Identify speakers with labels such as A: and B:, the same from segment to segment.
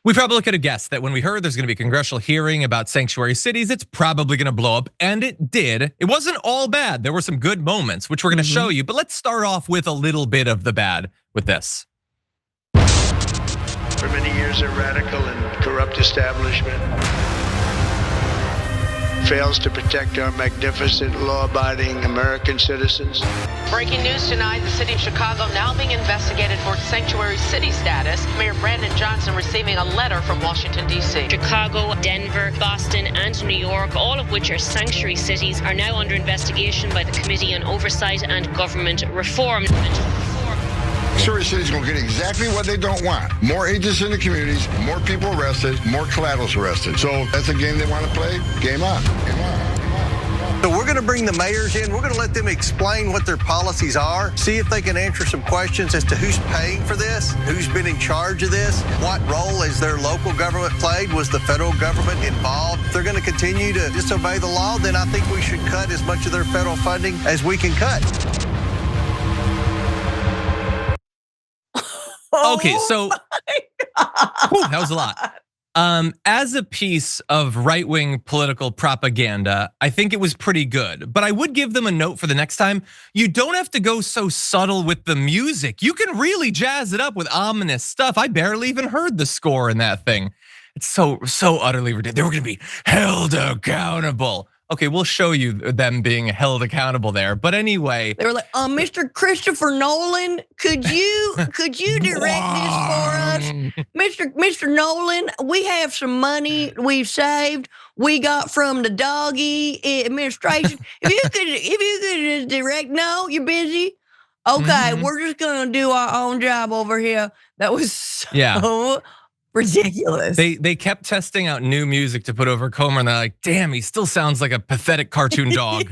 A: We probably could have guessed that when we heard there's gonna be a congressional hearing about sanctuary cities, it's probably gonna blow up, and it did. It wasn't all bad. There were some good moments, which we're gonna show you, but let's start off with a little bit of the bad with this.
B: For many years, a radical and corrupt establishment fails to protect our magnificent, law-abiding American citizens.
C: Breaking news tonight, the city of Chicago now being investigated for sanctuary city status. Mayor Brandon Johnson receiving a letter from Washington, D.C.
D: Chicago, Denver, Boston, and New York, all of which are sanctuary cities, are now under investigation by the Committee on Oversight and Government Reform.
E: Sanctuary cities are going to get exactly what they don't want. More agents in the communities, more people arrested, more collaterals arrested. So that's a game they want to play. Game on. Game on.
F: So we're going to bring the mayors in. We're going to let them explain what their policies are, see if they can answer some questions as to who's paying for this, who's been in charge of this, what role has their local government played, was the federal government involved. If they're going to continue to disobey the law, then I think we should cut as much of their federal funding as we can cut.
A: Okay, so that was a lot. As a piece of right-wing political propaganda, I think it was pretty good. But I would give them a note for the next time. You don't have to go so subtle with the music. You can really jazz it up with ominous stuff. I barely even heard the score in that thing. It's so utterly ridiculous. They were gonna be held accountable. Okay, we'll show you them being held accountable there. But anyway,
G: they were like, Mr. Christopher Nolan, could you direct this for us? Mr. Nolan, we have some money we've saved. We got from the doggy administration. If you could direct, no, you're busy. Okay, we're just gonna do our own job over here. That was so ridiculous.
A: They kept testing out new music to put over Comer, and they're like, damn, he still sounds like a pathetic cartoon dog.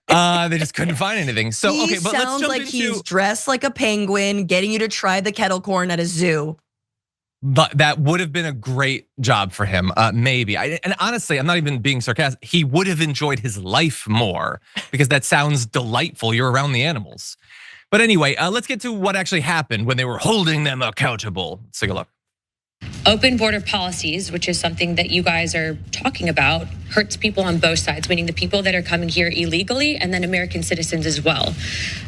A: They just couldn't find anything. So
G: he
A: okay, but let's
G: sounds
A: jump
G: like
A: into,
G: he's dressed like a penguin, getting you to try the kettle corn at a zoo.
A: But that would have been a great job for him, maybe. And honestly, I'm not even being sarcastic. He would have enjoyed his life more because that sounds delightful. You're around the animals. But anyway, let's get to what actually happened when they were holding them accountable. Let's take a look.
H: Open border policies, which is something that you guys are talking about, hurts people on both sides, meaning the people that are coming here illegally and then American citizens as well.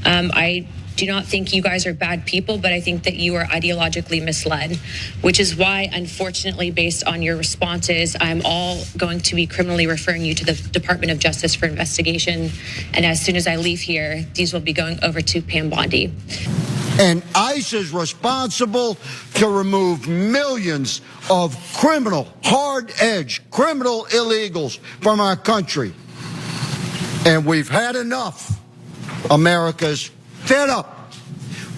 H: I do not think you guys are bad people, but I think that you are ideologically misled, which is why, unfortunately, based on your responses, I'm all going to be criminally referring you to the Department of Justice for investigation. And as soon as I leave here, these will be going over to Pam Bondi.
I: And ICE is responsible to remove millions of hard-edged criminal illegals from our country. And we've had enough. America's fed up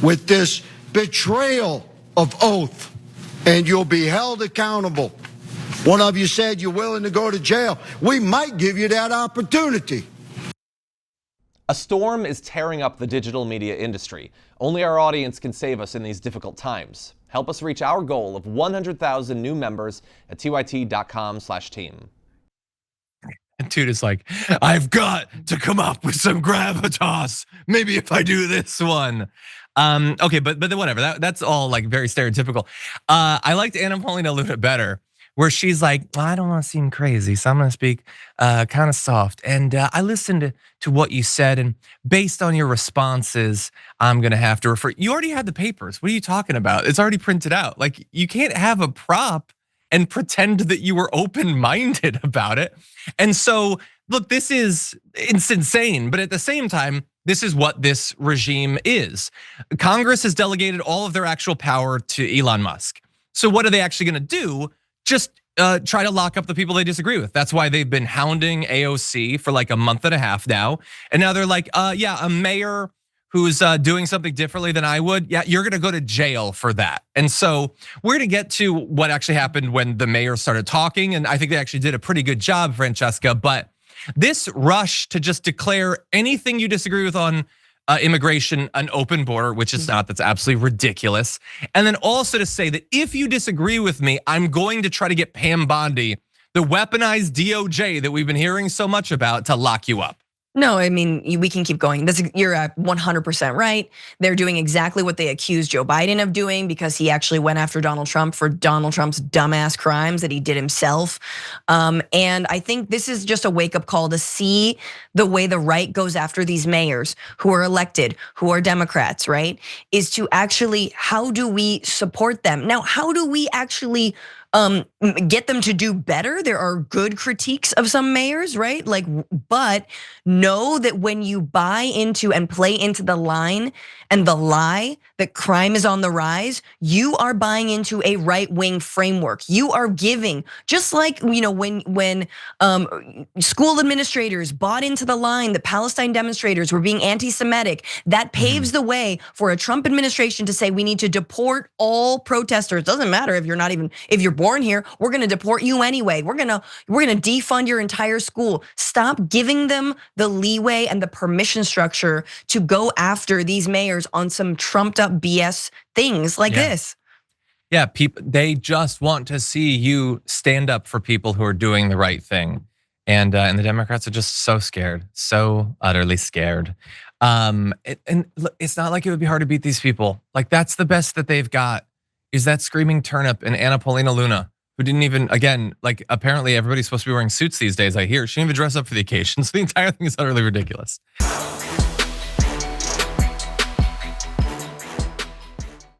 I: with this betrayal of oath, and you'll be held accountable. One of you said you're willing to go to jail. We might give you that opportunity.
J: A storm is tearing up the digital media industry. Only our audience can save us in these difficult times. Help us reach our goal of 100,000 new members at tyt.com/team.
A: And Toot is like, I've got to come up with some gravitas. Maybe if I do this one. Okay, but then whatever. That's all like very stereotypical. I liked Anna Paulina Luna better, where she's like, well, I don't want to seem crazy, so I'm gonna speak kind of soft. And I listened to what you said, and based on your responses, I'm gonna have to refer. You already had the papers. What are you talking about? It's already printed out. Like, you can't have a prop and pretend that you were open-minded about it. And so, look, it's insane, but at the same time, this is what this regime is. Congress has delegated all of their actual power to Elon Musk. So what are they actually gonna do? Just try to lock up the people they disagree with. That's why they've been hounding AOC for like a month and a half now. And now they're like, yeah, a mayor who's doing something differently than I would, yeah, you're gonna go to jail for that. And so we're gonna get to what actually happened when the mayor started talking, and I think they actually did a pretty good job, Francesca, but this rush to just declare anything you disagree with on immigration an open border, which is not, that's absolutely ridiculous. And then also to say that if you disagree with me, I'm going to try to get Pam Bondi, the weaponized DOJ that we've been hearing so much about, to lock you up.
K: No, I mean, we can keep going. You're 100% right. They're doing exactly what they accused Joe Biden of doing, because he actually went after Donald Trump for Donald Trump's dumbass crimes that he did himself. And I think this is just a wake-up call to see the way the right goes after these mayors who are elected, who are Democrats, right? Is to actually, how do we support them? Now, how do we actually get them to do better? There are good critiques of some mayors, right? Like, but know that when you buy into and play into the line and the lie that crime is on the rise, you are buying into a right-wing framework. You are giving, just like when school administrators bought into the line that Palestine demonstrators were being anti-Semitic, that paves the way for a Trump administration to say we need to deport all protesters. Doesn't matter if you're born here, we're gonna deport you anyway. We're gonna defund your entire school. Stop giving them the leeway and the permission structure to go after these mayors on some trumped up BS things like this.
A: Yeah, they just want to see you stand up for people who are doing the right thing. And the Democrats are just so scared, so utterly scared. And it's not like it would be hard to beat these people. Like, that's the best that they've got, is that screaming turnip and Paulina Luna, who didn't even, again, like, apparently everybody's supposed to be wearing suits these days, I hear. She didn't even dress up for the occasion, so the entire thing is utterly ridiculous.